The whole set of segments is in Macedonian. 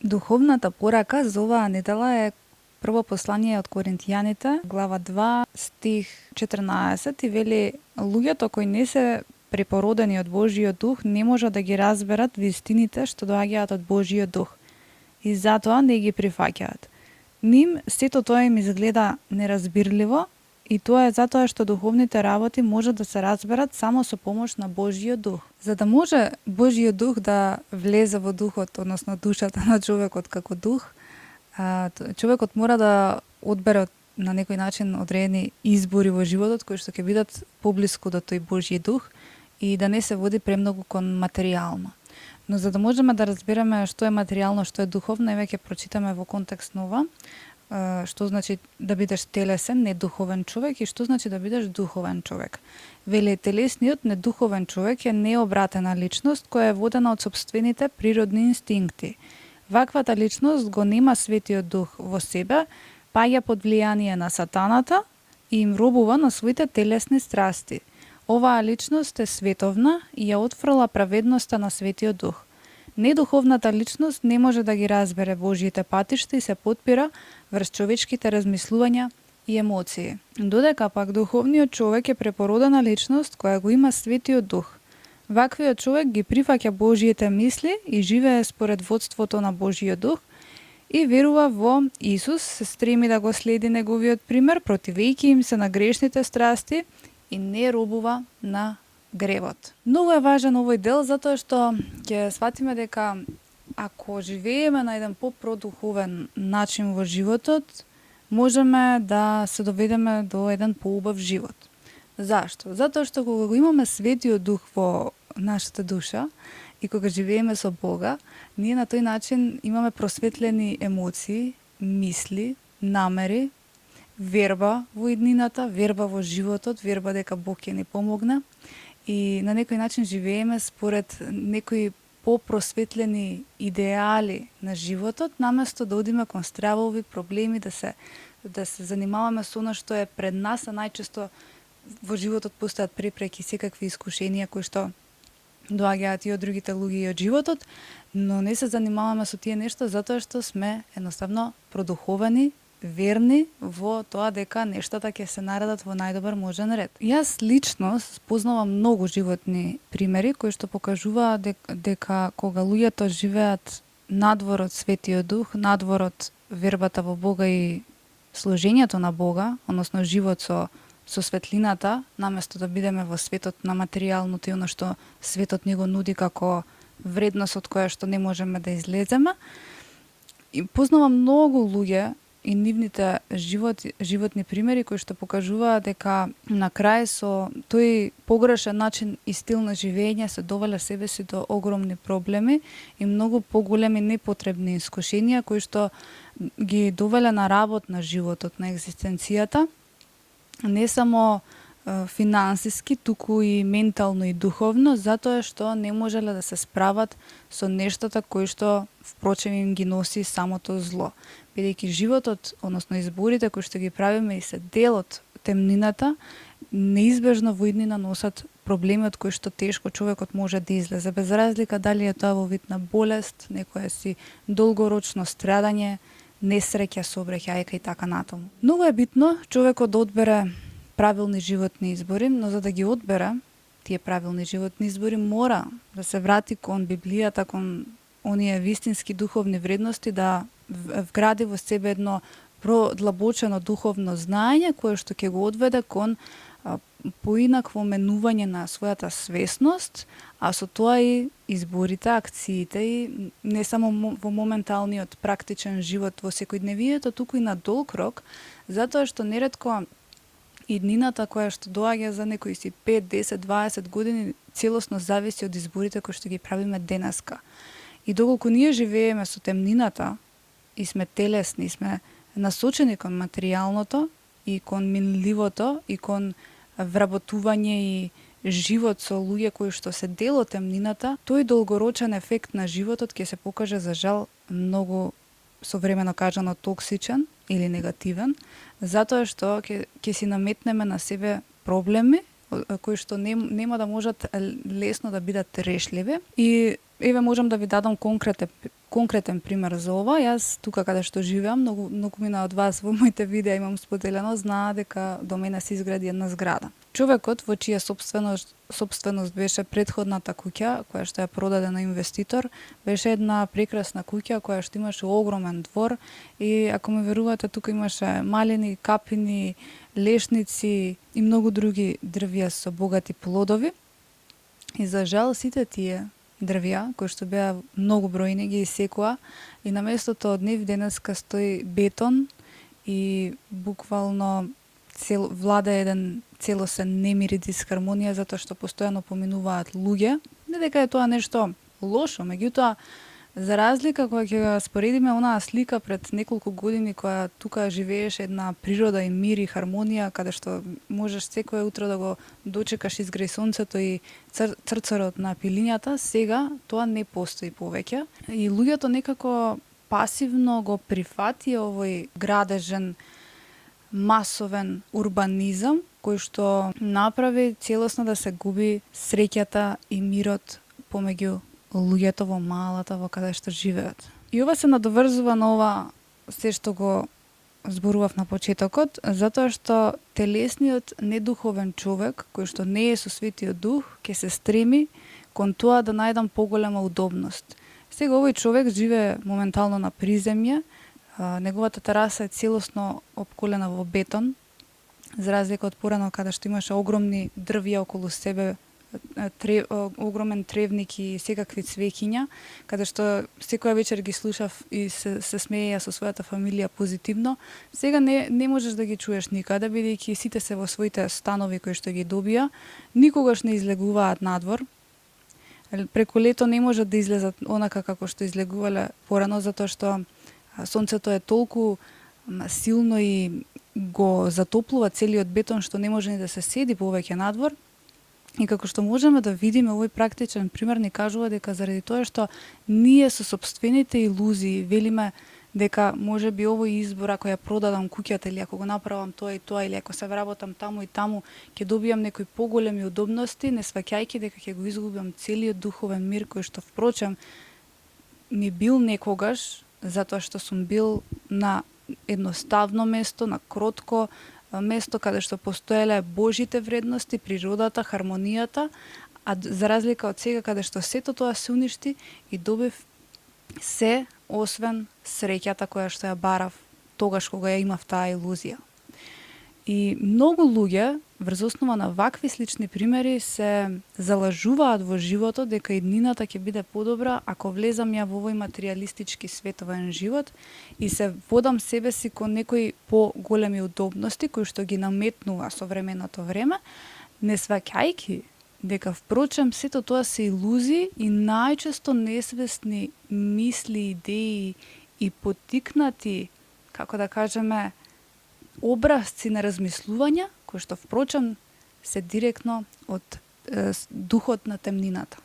Духовната порака за оваа недела е прво послание од Коринтијаните, глава 2, стих 14 и вели: луѓето кои не се препородени од Божиот дух не можат да ги разберат вистините што доаѓаат од Божиот дух и затоа не ги прифаќаат. Ним сето тоа им изгледа неразбирливо и тоа е затоа што духовните работи можат да се разберат само со помош на Божиот дух. За да може Божиот дух да влезе во духот, односно душата на човекот како дух, човекот мора да одбере на некој начин одредени избори во животот кои што ќе бидат поблиску до тој Божји дух и да не се води премногу кон материјално. Но за да можеме да разбереме што е материјално, што е духовно, еве ќе прочитаме во контекст на ова, што значи да бидеш телесен, не духовен човек и што значи да бидеш духовен човек. Вели, телесниот недуховен човек е необратена личност која е водена од сопствените природни инстинкти. Ваквата личност го нема Светиот Дух во себе, паѓа под влијание на сатаната и им робува на своите телесни страсти. Оваа личност е световна и ја отфрла праведноста на Светиот Дух. Недуховната личност не може да ги разбере Божјите патишта и се потпира врз човечките размислувања и емоции. Додека пак духовниот човек е препородена личност која го има Светиот Дух. Ваквиот човек ги прифаќа Божјите мисли и живее според водството на Божјиот Дух и верува во Исус, се стреми да го следи неговиот пример, противејќи им се на грешните страсти и не робува на гревот. Многу е важен овој дел затоа што ќе сватиме дека ако живееме на еден попродуховен начин во животот, можеме да се доведеме до еден поубав живот. Зашто? Затоа што кога го имаме Светиот Дух во нашата душа и кога живееме со Бога, ние на тој начин имаме просветлени емоции, мисли, намери, верба во иднината, верба во животот, верба дека Бог ќе ни помогне и на некој начин живееме според некои попросветлени идеали на животот, наместо да одиме кон стравови, проблеми, да се занимаваме со она што е пред нас, а најчесто во животот постојат препреки, секакви искушенија кои што доаѓаат и од другите луѓе и од животот, но не се занимаваме со тие нешта затоа што сме едноставно продуховени, верни во тоа дека нештата ќе се наредат во најдобар можен ред. Јас лично познавам многу животни примери кои што покажуваат дека кога луѓето живеат надвор од Светиот Дух, надвор од вербата во Бога и служењето на Бога, односно живот со светлината, наместо да бидеме во светот на материјалното и оно што светот ни го нуди како вредност од која што не можеме да излеземе. И познавам многу луѓе и нивните животни примери кои што покажуваат дека на крај со тој погрешен начин и стил на живење се довеле себе си до огромни проблеми и многу поголеми непотребни искушенија кои што ги довеле на работ на животот, на екзистенцијата, не само финансиски, туку и ментално и духовно, затоа што не можеле да се справат со нештата кои што впрочем им ги носи самото зло. Бидејќи животот, односно изборите кои што ги правиме и се дел од темнината, неизбежно во иднина носат проблеми од кои што тешко човекот може да излезе, без разлика дали е тоа во вид на болест, некоја си долгорочно страдање, несреќа, сообраќајка и така натаму. Многу е битно човекот да одбере правилни животни избори, но за да ги одбере тие правилни животни избори мора да се врати кон Библијата, кон оние вистински духовни вредности, да вгради во себе едно продлабочено духовно знаење кое што ќе го одведе кон поинакво менување на својата свесност, а со тоа и изборите, акциите и не само во моменталниот практичен живот во секојдневието, туку и на долг рок, затоа што неретко иднината која што доаѓа за некои си 5, 10, 20 години целосно зависи од изборите кои што ги правиме денеска. И доколку ние живееме со темнината и сме телесни, сме насочени кон материјалното и кон минливото и кон вработување и живот со луѓе кои што се дел од темнината, тој долгорочен ефект на животот ќе се покаже за жал многу современо кажано токсичен или негативен, затоа што ќе си наметнеме на себе проблеми кои што нема да можат лесно да бидат решливи и еве можам да ви дадам конкретен пример за ова. Јас тука каде што живеам, многу мина од вас во моите видеа имам споделено, знаат дека до мене се изгради една зграда. Човекот во чија собственост беше претходната куќа, која што ја продаде на инвеститор, беше една прекрасна куќа која што имаше огромен двор и ако ме верувате, тука имаше малини, капини, лешници и многу други дрвја со богати плодови. И за жал сите тие дрвја, кои што беа многу бројни, ги исекоа и на местото од нив денеска стои бетон и буквално влада еден целосен немир и дисхармонија затоа што постојано поминуваат луѓе. Не дека е тоа нешто лошо, меѓутоа за разлика кога ќе го споредиме онаа слика пред неколку години која тука живееше една природа и мир и хармонија, каде што можеш секое утро да го дочекаш изгреј сонцето и црцорот на пилињата, сега тоа не постои повеќе и луѓето некако пасивно го прифати овој градежен масовен урбанизам кој што направи целосно да се губи среќата и мирот помеѓу луѓето во малата во каде што живеат. И ова се надоврзува на ова се што го зборував на почетокот, затоа што телесниот недуховен човек, кој што не е со Светиот Дух, ќе се стреми кон тоа да најдам поголема удобност. Сега овој човек живее моментално на приземје, неговата тераса е целосно опколена во бетон, за разлика од порано каде што имаше огромни дрвја околу себе, огромен тревник и секакви цвеќиња, каде што секоја вечер ги слушав и се смееја со својата фамилија позитивно. Сега не можеш да ги чуеш никаде, бидејќи сите се во своите станови кои што ги добија, никогаш не излегуваат надвор. Преку лето не можат да излезат онака како што излегувале порано, затоа што сонцето е толку силно и го затоплува целиот бетон што не може ни да се седи повеќе надвор. И како што можеме да видиме, овој практичен пример ни кажува дека заради тоа што ние со собствените илузии велиме дека може би овој избор, ако ја продадам куќата или ако го направам тоа и тоа, или ако се вработам таму и таму, ќе добијам некои поголеми удобности, не сваќајќи дека ќе го изгубам целиот духовен мир кој што впрочем ми бил некогаш, затоа што сум бил на едноставно место, на кротко место каде што постоеле Божите вредности, природата, хармонијата, а за разлика од сега каде што сето тоа се уништи и добив се освен среќата која што ја барав тогаш кога ја имав таа илузија. И многу луѓе врз основа на вакви слични примери се залажуваат во животот дека иднината ќе биде подобра ако влезам ја во овој материјалистички световен живот и се водам себе си кон некои поголеми удобности кои што ги наметнува современото време, не сваќајќи дека впрочем сето тоа се илузии и најчесто несвесни мисли, идеи и поттикнати, како да кажеме, образци на размислувања, кои што впрочем се директно од духот на темнината.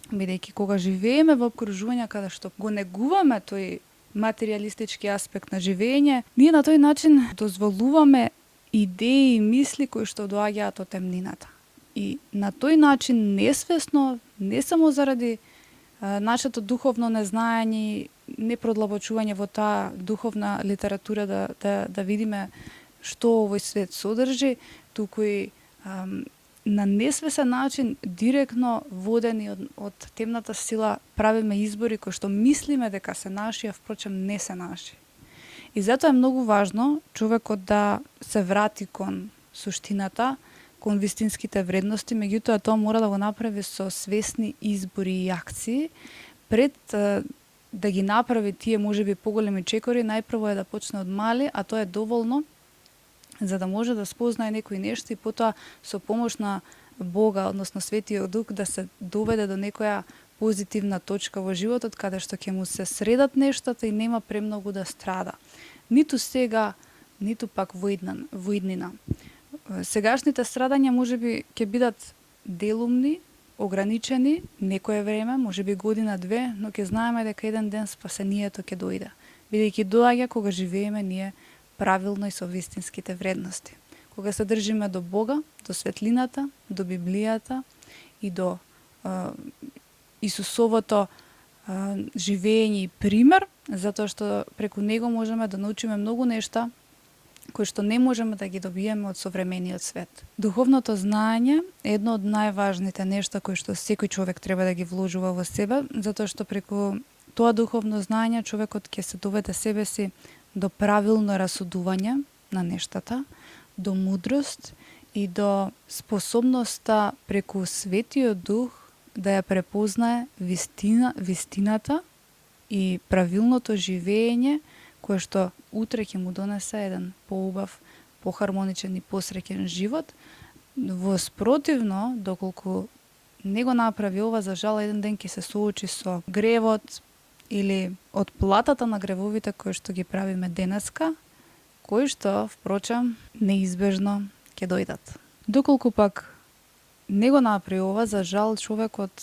Бидејќи кога живееме во окружувања каде што го негуваме тој материјалистички аспект на живење, ние на тој начин дозволуваме идеи и мисли кои што доаѓаат од темнината. И на тој начин несвесно, не само заради нашето духовно незнаење, непродлабочување во таа духовна литература да видиме што овој свет содржи, туку и на несвесен начин директно водени од темната сила правиме избори кои што мислиме дека се наши, а впрочем не се наши. И затоа е многу важно човекот да се врати кон суштината, кон вистинските вредности, меѓутоа тоа мора да го направи со свесни избори и акции. Пред да ги направи тие можеби поголеми чекори, најпрво е да почне од мали, а тоа е доволно за да може да спознае некои нешто и потоа со помош на Бога, односно Светиот Дух, да се доведе до некоја позитивна точка во животот каде што ќе му се средат нештата и нема премногу да страда. Ниту сега, ниту пак во иднина. Сегашните страдања можеби ќе бидат делумни, ограничени некое време, можеби година-две, но ќе знаеме дека еден ден спасението ќе дојде. Бидејќи доаѓа кога живееме ние правилно и со вистинските вредности. Кога се држиме до Бога, до светлината, до Библијата и до Исусовото живење и пример, затоа што преку него можеме да научиме многу нешта кои што не можеме да ги добиеме од современиот свет. Духовното знаење е едно од најважните нешта кои што секој човек треба да ги вложува во себе, затоа што преку тоа духовно знаење човекот ќе се доведе себе си до правилно расудување на нештата, до мудрост и до способноста преку Светиот Дух да ја препознае вистината и правилното живење кое што утре ќе му донесе еден поубав, похармоничен и посреќен живот. Воспротивно, доколку не го направи ова, за жал еден ден ќе се соочи со гревот или од платата на гревовите кои што ги правиме денеска, кои што, впрочем, неизбежно ќе дојдат. Доколку пак не го направи ова, за жал човекот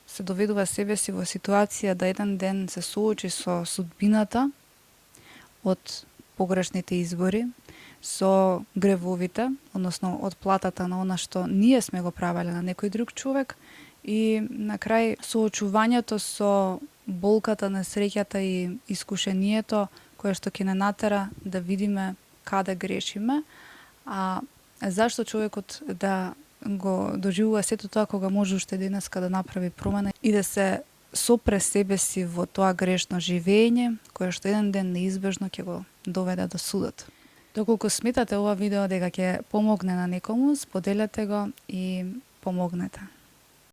се доведува себе си во ситуација да еден ден се соочи со судбината од погрешните избори, со гревовите, односно од платата на она што ние сме го правеле на некој друг човек и на крај соочувањето со болката, несреќата и искушението кое што ќе не натера да видиме каде грешиме, а зашто човекот да го доживува сето тоа кога може уште денеска да направи промена и да се сопре себе си во тоа грешно живење, кое што еден ден неизбежно ќе го доведе до судот. Доколку сметате ова видео дека ќе помогне на некому, споделете го и помогнете.